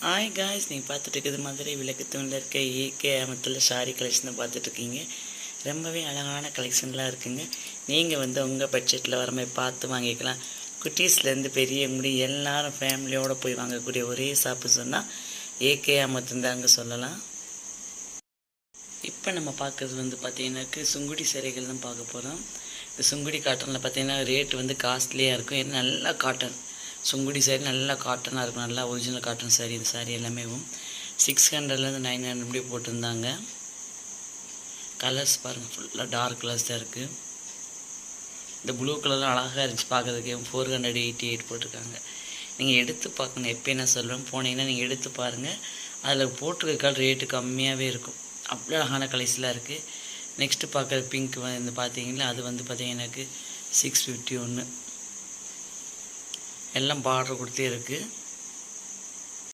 Hi guys, நீங்கள் பார்த்துட்டு இருக்குது மதுரை விளக்கு தூணில் இருக்க ஏகே அமத்தில் சாரி கலெக்ஷன் பார்த்துட்ருக்கீங்க. ரொம்பவே அழகான கலெக்ஷன்லாம் இருக்குங்க. நீங்கள் உங்கள் பட்ஜெட்டில் வர மாதிரி பார்த்து வாங்கிக்கலாம். குட்டீஸ்லேருந்து பெரிய முடி எல்லாரும் ஃபேமிலியோடு போய் வாங்கக்கூடிய ஒரே ஷாப்பு சொன்னால் ஏகே அமத்துன்னு தாங்க சொல்லலாம். இப்போ நம்ம பார்க்குறது பார்த்தீங்கன்னாக்கு சுங்குடி சேரைகள் தான் பார்க்க போகிறோம். இந்த சுங்குடி காட்டனில் பார்த்தீங்கன்னா ரேட்டு காஸ்ட்லியாக இருக்கும். ஏன்னா நல்லா காட்டன் சுங்குடி சாரி நல்லா காட்டனாக இருக்கும். நல்லா ஒரிஜினல் காட்டன் சாரி. இந்த சாரி எல்லாமே 600லேருந்து 900 இப்படி போட்டிருந்தாங்க. கலர்ஸ் பாருங்கள், ஃபுல்லாக டார்க் கலர்ஸ் தான் இருக்குது. இந்த ப்ளூ கலர்லாம் அழகாக இருந்துச்சு பார்க்குறதுக்கு. 488 போட்டிருக்காங்க. நீங்கள் எடுத்து பார்க்கணும். எப்போ என்ன சொல்கிறோம், போனீங்கன்னா நீங்கள் எடுத்து பாருங்கள். அதில் போட்டிருக்க ரேட்டு கம்மியாகவே இருக்கும். அவ்வளோ அழகான கலர்ஸ்லாம் இருக்குது. நெக்ஸ்ட்டு பார்க்குற பிங்க் பார்த்தீங்கன்னா அது பார்த்தீங்கன்னாக்கு 651 எல்லாம் பார்டர் கொடுத்தே இருக்குது.